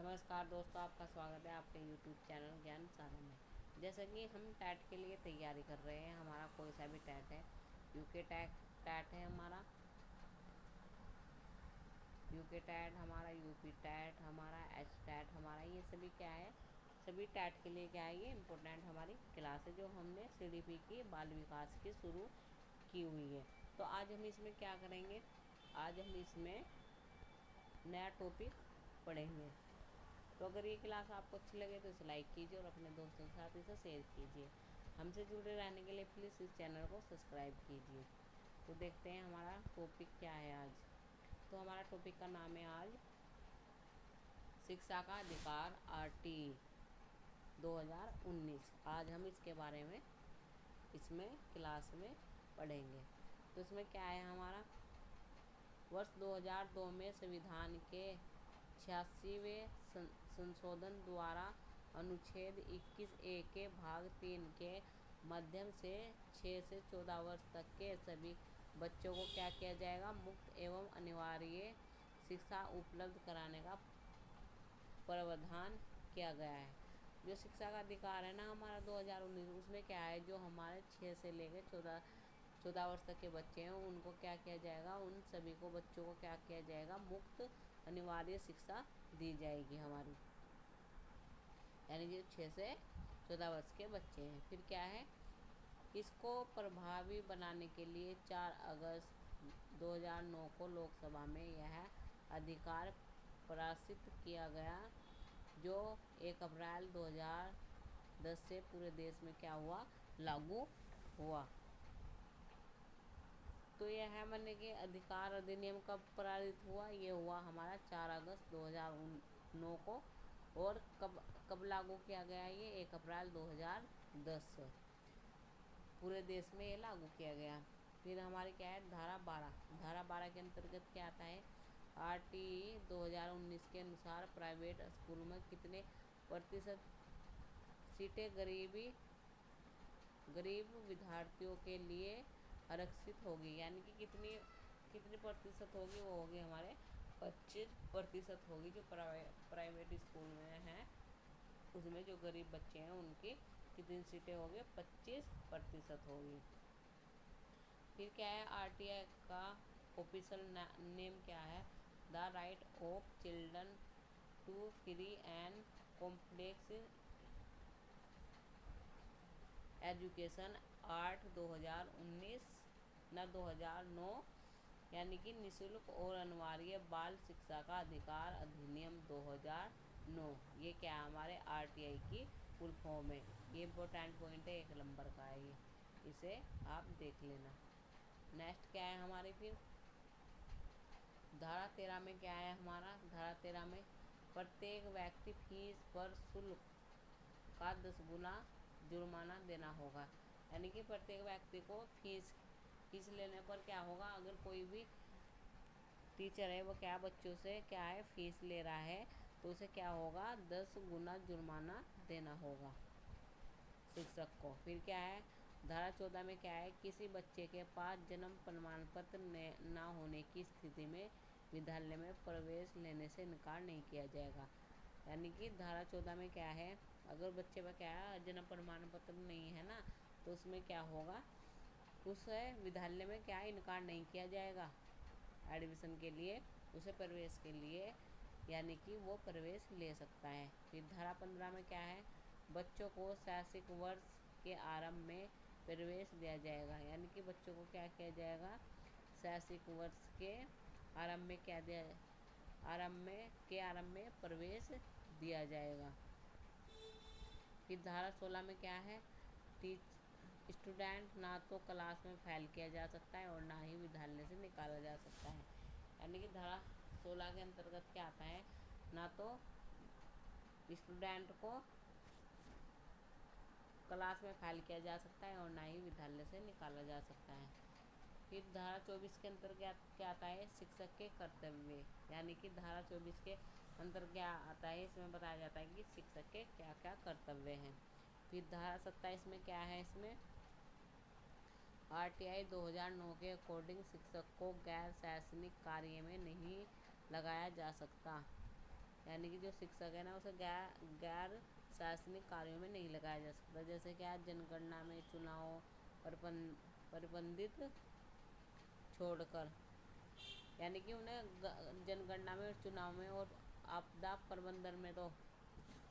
नमस्कार दोस्तों, आपका स्वागत है आपके YouTube चैनल ज्ञान सागर में। जैसा कि हम टैट के लिए तैयारी कर रहे हैं, हमारा कोई सा भी टैट है, यूके टैट है हमारा, यूके टैट हमारा, यूपी टैट हमारा, एच टैट हमारा, ये सभी क्या है, सभी टैट के लिए क्या है, ये इम्पोर्टेंट हमारी क्लास है जो हमने CDP की बाल विकास की शुरू की हुई है। तो आज हम इसमें क्या करेंगे, आज हम इसमें नया टॉपिक पढ़ेंगे। तो अगर ये क्लास आपको अच्छी लगे तो इसे लाइक कीजिए और अपने दोस्तों के साथ इसे शेयर कीजिए। हमसे जुड़े रहने के लिए प्लीज़ इस चैनल को सब्सक्राइब कीजिए। तो देखते हैं हमारा टॉपिक क्या है आज। तो हमारा टॉपिक का नाम है आज शिक्षा का अधिकार RT 2019। आज हम इसके बारे में इसमें क्लास में पढ़ेंगे। तो इसमें क्या है, हमारा वर्ष 2002 में संविधान के 86वें संशोधन द्वारा अनुच्छेद 21A के भाग 3 के माध्यम से 6 से 14 वर्ष तक के सभी बच्चों को क्या किया जाएगा, मुफ्त एवं अनिवार्य शिक्षा उपलब्ध कराने का प्रावधान किया गया है। जो शिक्षा का अधिकार है ना हमारा 2019, उसमें क्या है, जो हमारे 6 से लेकर 14 वर्ष तक के बच्चे हैं उनको क्या किया जाएगा, उन सभी को बच्चों को क्या किया जाएगा, मुफ्त अनिवार्य शिक्षा दी जाएगी हमारी, यानी कि 6 से 14 वर्ष के बच्चे हैं। फिर क्या है, इसको प्रभावी बनाने के लिए 4 अगस्त 2009 को लोकसभा में यह अधिकार प्रकाशित किया गया, जो 1 अप्रैल 2010 से पूरे देश में क्या हुआ, लागू हुआ। तो यह माने कि अधिकार अधिनियम कब पारित हुआ, ये हुआ हमारा 4 अगस्त 2009 को, और कब लागू किया गया, ये 1 अप्रैल 2010 से पूरे देश में ये लागू किया गया। फिर हमारी क्या है, धारा 12 के अंतर्गत क्या आता है, RT 2019 के अनुसार प्राइवेट स्कूल में कितने प्रतिशत सीटें गरीब विद्यार्थियों के लिए आरक्षित होगी, यानी कि कितनी प्रतिशत होगी, वो होगी हमारे 25% होगी। जो प्राइवेट स्कूल में हैं उसमें जो गरीब बच्चे हैं उनकी कितनी सीटें होगी, 25% होगी। फिर क्या है, RTI का ऑफिशियल नेम क्या है, the right of children to free and complex education act 2009, यानी कि निःशुल्क और अनिवार्य बाल शिक्षा का अधिकार अधिनियम 2009। ये क्या है, हमारे RTI की फुल फॉर्म है। ये इम्पोर्टेंट पॉइंट है, 1 नंबर का है ये, इसे आप देख लेना। नेक्स्ट क्या है हमारी, फिर धारा 13 में क्या है हमारा, धारा 13 में प्रत्येक व्यक्ति फीस पर शुल्क का 10 गुना जुर्माना देना होगा, यानी कि प्रत्येक व्यक्ति को फीस लेने पर क्या होगा, अगर कोई भी टीचर है वो क्या बच्चों से क्या है फीस ले रहा है, तो उसे क्या होगा, 10 गुना जुर्माना देना होगा शिक्षक को। फिर क्या है, धारा 14 में क्या है, किसी बच्चे के पास जन्म प्रमाण पत्र न होने की स्थिति में विद्यालय में प्रवेश लेने से इनकार नहीं किया जाएगा, यानी कि धारा 14 में क्या है, अगर बच्चे पर क्या है जन्म प्रमाण पत्र नहीं है ना, तो उसमें क्या होगा, उस विद्यालय में क्या है इनकार नहीं किया जाएगा एडमिशन के लिए, उसे प्रवेश के लिए, यानी कि वो प्रवेश ले सकता है। फिर धारा 15 में क्या है, बच्चों को शैक्षिक वर्ष के आरंभ में प्रवेश दिया जाएगा, यानी कि बच्चों को क्या किया जाएगा, शैक्षिक वर्ष के आरंभ में क्या दिया, आरंभ में प्रवेश दिया जाएगा। फिर धारा 16 में क्या है, स्टूडेंट ना तो क्लास में फेल किया जा सकता है और ना ही विद्यालय से निकाला जा सकता है, यानी कि धारा 16 के अंतर्गत क्या आता है, ना तो स्टूडेंट को क्लास में फेल किया जा सकता है और ना ही विद्यालय से निकाला जा सकता है। फिर धारा 24 के अंतर्गत क्या आता है, शिक्षक के कर्तव्य, यानी कि धारा 24 के अंतर्गत क्या आता है, इसमें बताया जाता है कि शिक्षक के क्या क्या कर्तव्य हैं। फिर धारा 27 में क्या है, इसमें RTI 2009 के अकॉर्डिंग शिक्षक को गैर शैक्षणिक कार्य में नहीं लगाया जा सकता, यानी कि जो शिक्षक है ना उसे गैर शासनिक कार्यों में नहीं लगाया जा सकता। जैसे क्या, जनगणना में, चुनाव प्रतिबंधित छोड़कर, यानी कि उन्हें जनगणना में और चुनाव में और आपदा प्रबंधन में तो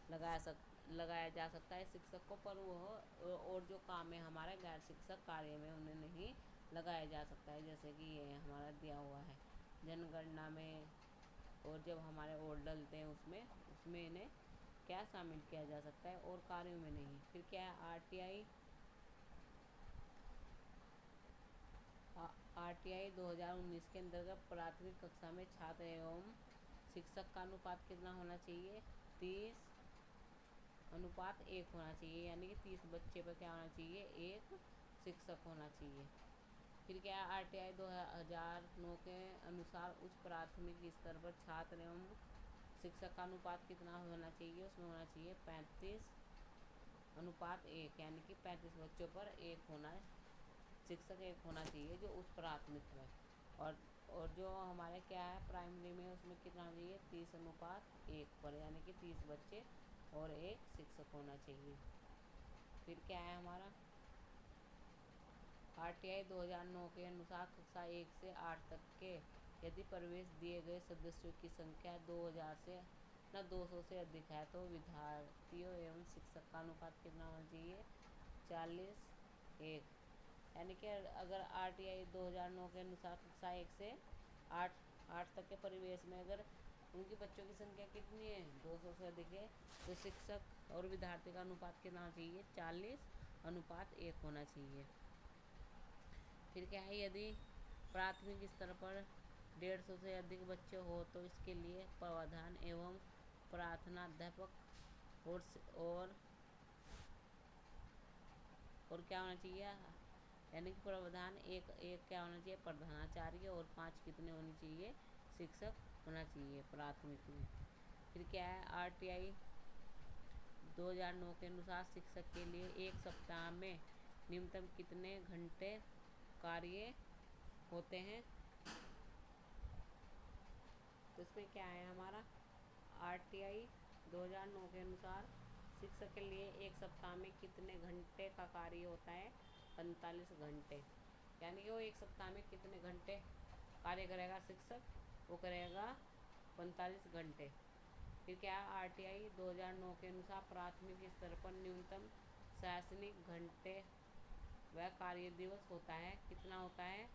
लगाया जा सकता है शिक्षक को, पर वह और जो काम है हमारे गैर शिक्षक कार्य में उन्हें नहीं लगाया जा सकता है। जैसे कि ये हमारा दिया हुआ है जनगणना में, और जब हमारे वोट डलते हैं उसमें उसमें इन्हें क्या शामिल किया जा सकता है और कार्यों में नहीं। फिर क्या है, आरटीआई 2019 के अंतर्गत प्राथमिक कक्षा में छात्र एवं शिक्षक का अनुपात कितना होना चाहिए? 30:1 होना चाहिए, यानी कि 30 बच्चे पर क्या होना चाहिए? एक शिक्षक होना चाहिए। फिर क्या है, आरटीआई 2009 के अनुसार उच्च प्राथमिक स्तर पर छात्र एवं शिक्षक का अनुपात कितना होना चाहिए? उसमें होना चाहिए 35:1, यानी कि 35 बच्चों पर एक होना शिक्षक एक होना चाहिए जो उच्च प्राथमिक में। और जो हमारे क्या है प्राइमरी में, उसमें कितना होना चाहिए? 30:1 पर, यानी कि 30 बच्चे और एक शिक्षक होना चाहिए। फिर क्या है हमारा, आरटीआई 2009 के अनुसार कक्षा 1 से 8 तक के यदि प्रवेश दिए गए सदस्यों की संख्या 200 से अधिक है तो विद्यार्थियों एवं शिक्षक का अनुपात कितना होना चाहिए? 40:1, यानी कि अगर आरटीआई 2009 के अनुसार कक्षा 1 से 8 तक के परिवेश में अगर उनकी बच्चों की संख्या कितनी है? 200 से अधिक है, तो शिक्षक और विद्यार्थी का अनुपात कितना होना चाहिए? 40:1 होना चाहिए। फिर क्या है, यदि प्राथमिक स्तर पर 150 से अधिक बच्चे हो तो इसके लिए प्रावधान एवं प्रार्थनाध्यापक और क्या होना चाहिए? यानी कि प्रावधान एक क्या होना चाहिए? प्रधानाचार्य, और 5 कितने होने चाहिए? शिक्षक होना चाहिए प्राथमिक में। फिर क्या है, आरटीआई 2009 के अनुसार शिक्षक के लिए एक सप्ताह में न्यूनतम कितने घंटे कार्य होते हैं? तो इसमें क्या है हमारा, आरटीआई 2009 के अनुसार शिक्षक के लिए एक सप्ताह में कितने घंटे का कार्य होता है? 45 घंटे, यानी कि वो एक सप्ताह में कितने घंटे कार्य करेगा शिक्षक? वो करेगा 45 घंटे। फिर क्या है, आरटीआई 2009 के अनुसार प्राथमिक स्तर पर न्यूनतम शैक्षणिक घंटे व कार्य दिवस होता है, कितना होता है?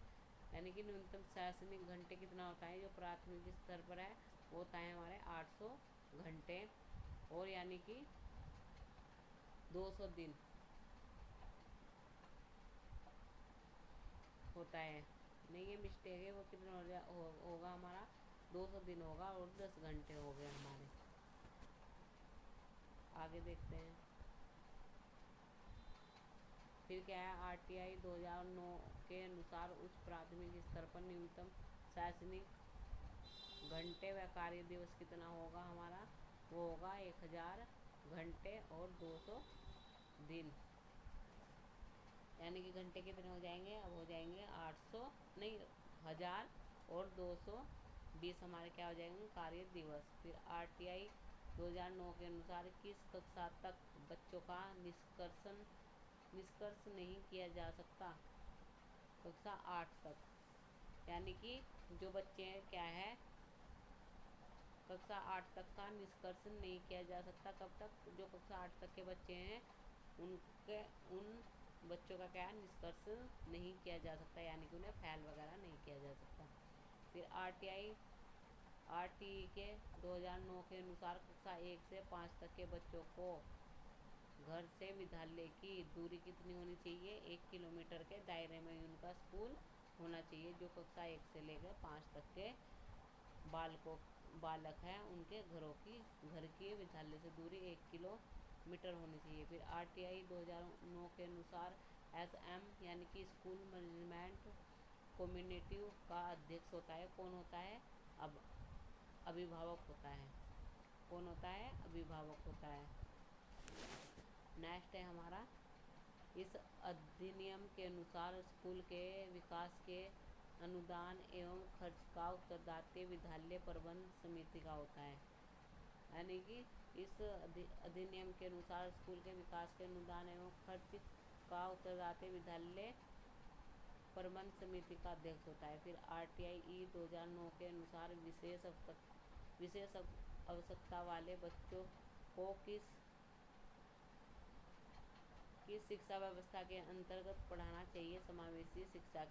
यानी कि न्यूनतम शैक्षणिक घंटे कितना होता है जो प्राथमिक स्तर पर है? वो होता है हमारे 800 घंटे, और यानी कि 200 दिन होता है। नहीं, ये मिस्टेक है, वो कितना होगा हमारा? 200 दिन होगा और 10 घंटे हो गए हमारे। आगे देखते हैं। फिर क्या है, आरटीआई 2009 के अनुसार उच्च प्राथमिक स्तर पर न्यूनतम शैक्षणिक घंटे व कार्य दिवस कितना होगा हमारा? वो होगा 1000 घंटे और 200 दिन, यानी कि घंटे कितने हो जाएंगे? अब हो जाएंगे 800, नहीं 1000 और 220 हमारे क्या हो जाएंगे? कार्य दिवस। फिर आरटीआई 2009 के अनुसार किस कक्षा तक बच्चों का निष्कर्ष नहीं किया जा सकता? कक्षा 8 तक, यानी कि जो बच्चे क्या है कक्षा 8 तक का निष्कर्ष नहीं किया जा सकता। कब तक? जो कक्षा 8 तक के बच्चे हैं उन बच्चों का क्या निष्कर्ष नहीं किया जा सकता, यानी कि उन्हें फेल वगैरह नहीं किया जा सकता। फिर आरटीई के 2009 के अनुसार कक्षा 1 से 5 तक के बच्चों को घर से विद्यालय की दूरी कितनी होनी चाहिए? 1 किलोमीटर के दायरे में उनका स्कूल होना चाहिए। जो कक्षा 1 से लेकर 5 तक के बालक हैं उनके घर की विद्यालय से दूरी 1 किलोमीटर होनी चाहिए। फिर आरटीआई 2009 के अनुसार एसएम यानी कि स्कूल मैनेजमेंट कम्युनिटी का अध्यक्ष होता है। कौन होता है? अब अभिभावक होता है। कौन होता है? अभिभावक होता है। नेक्स्ट है हमारा, इस अधिनियम के अनुसार स्कूल के विकास के अनुदान एवं खर्च का उत्तरदायित्व विद्यालय प्रबंध समिति का होता है। यानी कि इस अधिनियम के अनुसार स्कूल के विकास के अनुदान एवं खर्च का उत्तरदायित्व विद्यालय प्रबंध समिति का अध्यक्ष होता है। फिर RTI 2009 के अनुसार विशेष आवश्यकता वाले बच्चों को किस शिक्षा व्यवस्था के अंतर्गत पढ़ाना चाहिए। समावेशी शिक्षा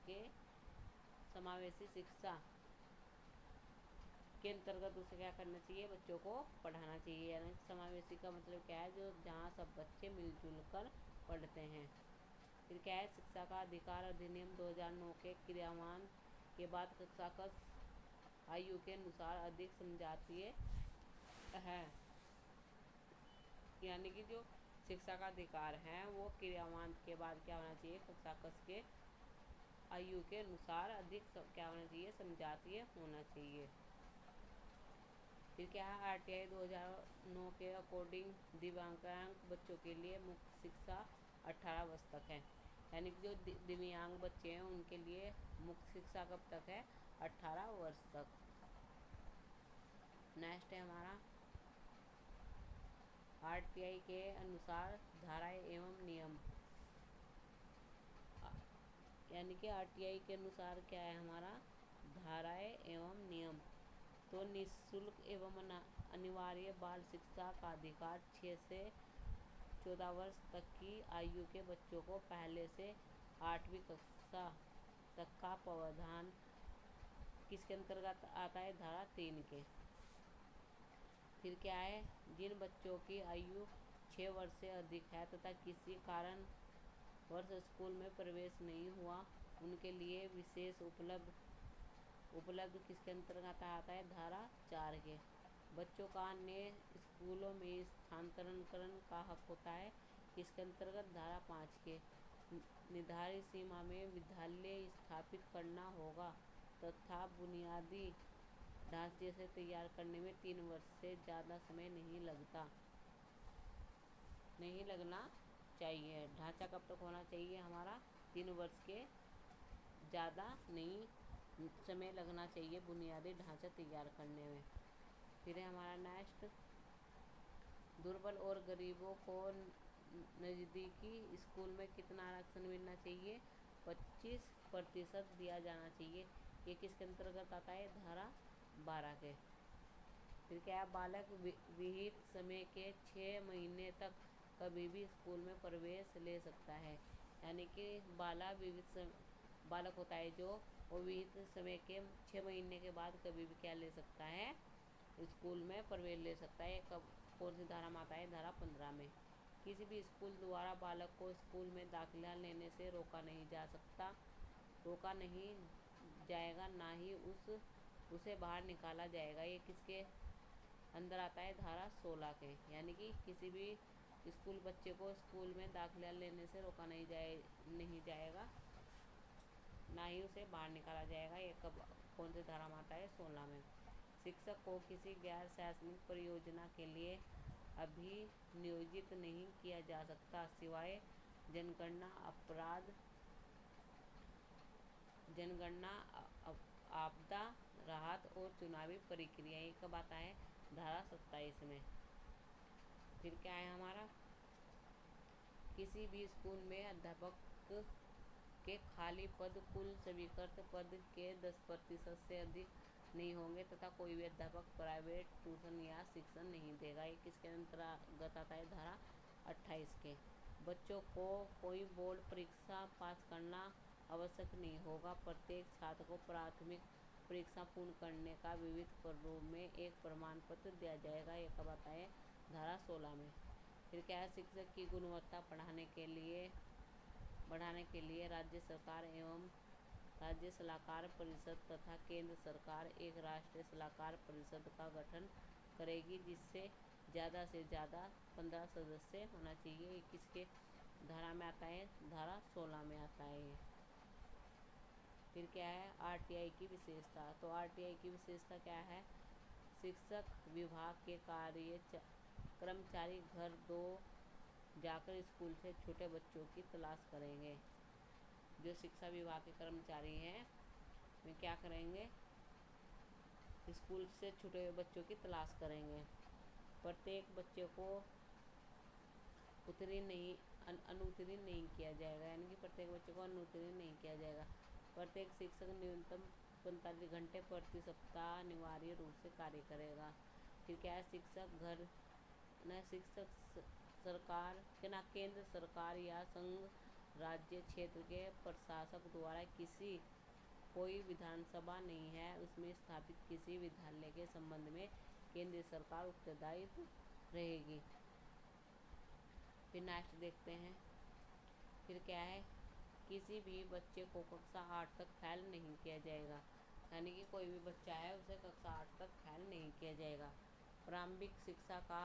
के अंतर्गत उसे क्या करना चाहिए, बच्चों को पढ़ाना चाहिए। यानी समावेशी का मतलब क्या है, जो जहाँ सब बच्चे मिलजुल कर पढ़ते हैं। फिर क्या है, शिक्षा का अधिकार अधिनियम 2009 के क्रियान्वयन के बाद कक्षा का आयु के अनुसार अधिक समझातीय है। यानी कि जो शिक्षा का अधिकार है वो क्रियान्वयन के बाद क्या होना चाहिए, कक्षा के आयु के अनुसार अधिक क्या होना चाहिए, समझातीय होना चाहिए। फिर क्या है, RTI 2009 के अकॉर्डिंग दिव्यांग बच्चों के लिए मुख्य शिक्षा 18 वर्ष तक है। यानी कि जो दिव्यांग बच्चे हैं उनके लिए मुख्य शिक्षा कब तक है, 18 वर्ष तक। नेक्स्ट है हमारा RTI के अनुसार धाराएं एवं नियम। यानी कि RTI के अनुसार क्या है हमारा, धाराएं एवं नियम। तो निःशुल्क एवं अनिवार्य बाल शिक्षा का अधिकार 6 से 14 वर्ष तक की आयु के बच्चों को पहले से 8वीं कक्षा तक का प्रावधान किसके अंतर्गत आता है, धारा 3 के। फिर क्या है, जिन बच्चों की आयु 6 वर्ष से अधिक है तथा किसी कारण वर्ष स्कूल में प्रवेश नहीं हुआ, उनके लिए विशेष उपलब्ध किसके अंतर्गत आता है, धारा 4 के। बच्चों का अन्य स्कूलों में स्थानांतरण का हक होता है किसके अंतर्गत, धारा 5 के। निर्धारित सीमा में विद्यालय स्थापित करना होगा तथा बुनियादी ढांचे से तैयार करने में 3 वर्ष से ज़्यादा समय नहीं लगना चाहिए। ढांचा कब तक होना चाहिए हमारा, 3 वर्ष के ज़्यादा नहीं समय लगना चाहिए बुनियादी ढांचा तैयार करने में। फिर है हमारा नेक्स्ट, दुर्बल और गरीबों को नज़दीकी स्कूल में कितना आरक्षण मिलना चाहिए, 25% दिया जाना चाहिए। ये किसके अंतर्गत आता है, धारा 12 के। फिर क्या है, बालक विहित समय के 6 महीने तक कभी भी स्कूल में प्रवेश ले सकता है। यानी कि बालक होता है जो वो विहित समय के 6 महीने के बाद कभी भी क्या ले सकता है, स्कूल में प्रवेश ले सकता है। कब, कौन सी धारा में आता है, धारा 15 में। किसी भी स्कूल द्वारा बालक को स्कूल में दाखिला लेने से रोका नहीं जाएगा, ना ही उसे बाहर निकाला जाएगा। ये किसके अंदर आता है, धारा 16 के। यानी कि किसी भी स्कूल बच्चे को स्कूल में दाखिला लेने से रोका नहीं जाएगा, ना ही उसे बाहर निकाला जाएगा। ये कब, कौन सी धारा में आता है, 16 में। शिक्षक को किसी गैर शैक्षणिक परियोजना के लिए अभी नियोजित नहीं किया जा सकता सिवाय जनगणना, आपदा राहत और चुनावी प्रक्रिया। ये कब आता है, धारा 27 में। फिर क्या है हमारा, किसी भी स्कूल में अध्यापक के खाली पद कुल स्वीकृत पद के 10% से अधिक नहीं होंगे तथा कोई भी अध्यापक प्राइवेट ट्यूशन या शिक्षण नहीं देगा। ये किसके अंतर्गत आता है, धारा 28 के। बच्चों को कोई बोर्ड परीक्षा पास करना आवश्यक नहीं होगा। प्रत्येक छात्र को प्राथमिक परीक्षा पूर्ण करने का विविध प्रारूप में एक प्रमाण पत्र दिया जाएगा। ये कब आता है, धारा 16 में। फिर क्या है, शिक्षक की गुणवत्ता बढ़ाने के लिए राज्य सरकार एवं राज्य सलाहकार परिषद तथा केंद्र सरकार एक राष्ट्रीय सलाहकार परिषद का गठन करेगी, जिससे ज़्यादा से ज़्यादा 15 सदस्य होना चाहिए। ये किसके धारा में आता है, धारा 16 में आता है ये। फिर क्या है, RTI की विशेषता। तो RTI की विशेषता क्या है, शिक्षक विभाग के कर्मचारी घर 2 जाकर स्कूल से छोटे बच्चों की तलाश करेंगे। जो शिक्षा विभाग के कर्मचारी हैं वे क्या करेंगे, स्कूल से छोटे बच्चों की तलाश करेंगे। प्रत्येक बच्चे को अनुत्तीर्ण नहीं किया जाएगा, यानी कि प्रत्येक बच्चे को अनुत्तीर्ण नहीं किया जाएगा। प्रत्येक शिक्षक न्यूनतम 45 घंटे प्रति सप्ताह अनिवार्य रूप से कार्य करेगा। फिर क्या है, सरकार के ना केंद्र सरकार या संघ राज्य क्षेत्र के प्रशासक द्वारा कोई विधानसभा नहीं है उसमें स्थापित किसी विद्यालय के संबंध में केंद्रीय सरकार उत्तरदायी रहेगी। फिर नेक्स्ट देखते हैं। फिर क्या है, किसी भी बच्चे को कक्षा 8 तक फेल नहीं किया जाएगा, यानी कि कोई भी बच्चा है उसे कक्षा 8 तक फेल नहीं किया जाएगा। प्रारंभिक शिक्षा का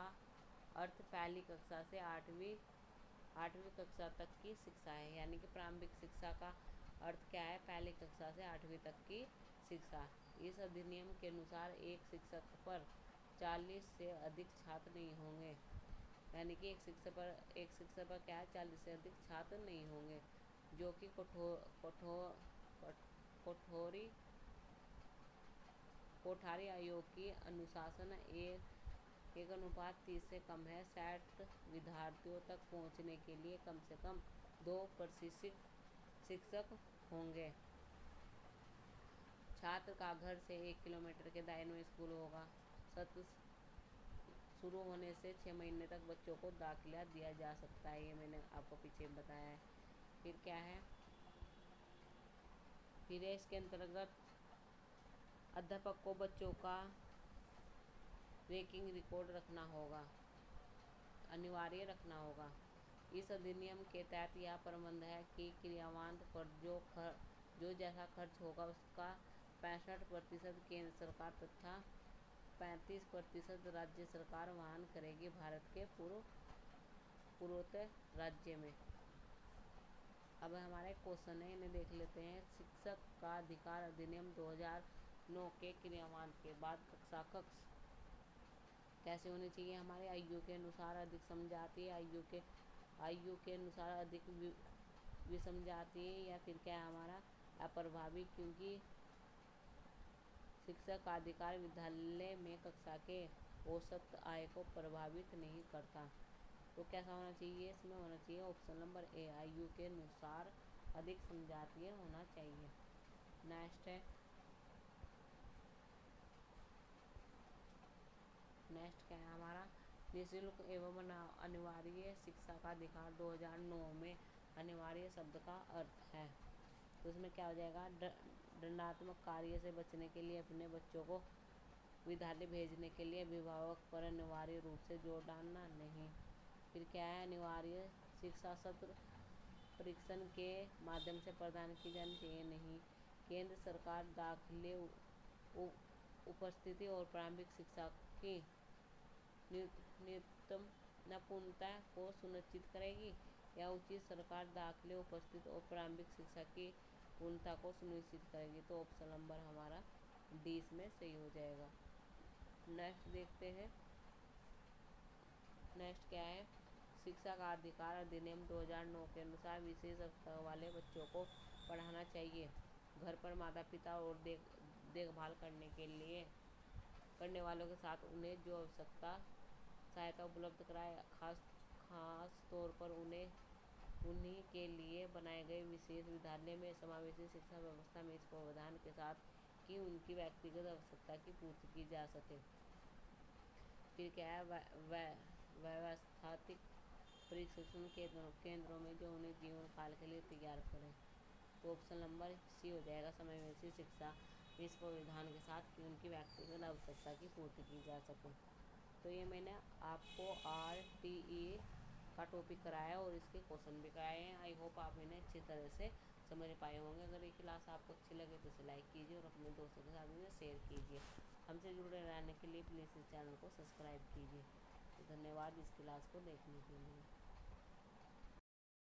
अर्थ पहली कक्षा से आठवीं कक्षा तक की शिक्षा है, यानी कि प्रारंभिक शिक्षा का अर्थ क्या है, पहली कक्षा से 8वीं तक की शिक्षा। इस अधिनियम के अनुसार एक शिक्षक पर 40 से अधिक छात्र नहीं होंगे, यानी कि एक शिक्षक पर क्या है, 40 से अधिक छात्र नहीं होंगे, जो कि कोठारी आयोग की अनुशासन 1:30 से कम है। 60 विद्यार्थियों तक पहुंचने के लिए कम से कम 2 प्रशिक्षित शिक्षक होंगे। छात्र का घर से 1 किलोमीटर के दायरे में स्कूल होगा। सत्र शुरू होने से 6 महीने तक बच्चों को दाखिला दिया जा सकता है, ये मैंने आपको पीछे बताया है। फिर क्या है, फिर इसके अंतर्गत अध्यापक को बच्चों का रैंकिंग रिकॉर्ड अनिवार्य रखना होगा। इस अधिनियम के तहत यह प्रबंध है कि क्रियान्वयन पर जो जैसा खर्च होगा उसका 65% केंद्र सरकार तथा 35% राज्य सरकार वहन करेगी। भारत के पूर्वोत्तर राज्य में। अब हमारे क्वेश्चन है, इन्हें देख लेते हैं। शिक्षक का अधिकार अधिनियम 2009 के क्रियान्वयन के बाद कक्षा कैसे होनी चाहिए। हमारे आयु के अनुसार अधिक समझाती है, आयु के अनुसार अधिक विसमझाती है, या फिर क्या है हमारा अप्रभावी, क्योंकि शिक्षक का अधिकार विद्यालय में कक्षा के औसत आय को प्रभावित नहीं करता। तो कैसा होना चाहिए, इसमें होना चाहिए ऑप्शन नंबर ए, आयु के अनुसार अधिक समझाती होना चाहिए। नेक्स्ट क्या है हमारा, निःशुल्क एवं अनिवार्य शिक्षा का अधिकार 2009 में अनिवार्य शब्द का अर्थ है। तो इसमें क्या हो जाएगा, दंडात्मक कार्य से बचने के लिए अपने बच्चों को विद्यालय भेजने के लिए अभिभावक पर अनिवार्य रूप से जोर डालना नहीं। फिर क्या है, अनिवार्य शिक्षा सत्र परीक्षण के माध्यम से प्रदान की जानी चाहिए नहीं। केंद्र सरकार दाखिले उपस्थिति और प्रारंभिक शिक्षा की न्यूनतम पूर्णता को सुनिश्चित करेगी, या उचित सरकार दाखिले उपस्थित और प्रारंभिक शिक्षा की पूर्णता को सुनिश्चित करेगी। तो ऑप्शन नंबर हमारा डी इसमें सही हो जाएगा। नेक्स्ट देखते हैं। नेक्स्ट क्या है, शिक्षा का अधिकार अधिनियम 2009 के अनुसार विशेष आवश्यकता वाले बच्चों को पढ़ाना चाहिए। घर पर माता पिता और देखभाल करने वालों के साथ उन्हें जो आवश्यकता सहायता उपलब्ध कराए, खास तौर पर उन्हीं के लिए बनाए गए विशेष विद्यालय में समावेशी शिक्षा व्यवस्था में इस प्रावधान के साथ कि उनकी व्यक्तिगत आवश्यकता की पूर्ति की जा सके। फिर क्या है, व्यवस्थातिक प्रशिक्षण केंद्रों में जो उन्हें जीवन काल के लिए तैयार करें। तो ऑप्शन नंबर सी हो जाएगा, समावेशी शिक्षा इस प्रावधान के साथ कि उनकी व्यक्तिगत आवश्यकता की पूर्ति की जा सके। तो ये मैंने आपको RTE का टॉपिक कराया और इसके क्वेश्चन भी कराए हैं। आई होप आप इन्हें अच्छी तरह से समझ पाए होंगे। अगर ये क्लास आपको अच्छी लगे तो इसे लाइक कीजिए और अपने दोस्तों के साथ इन्हें शेयर कीजिए। हमसे जुड़े रहने के लिए प्लीज़ इस चैनल को सब्सक्राइब कीजिए। तो धन्यवाद इस क्लास को देखने के लिए।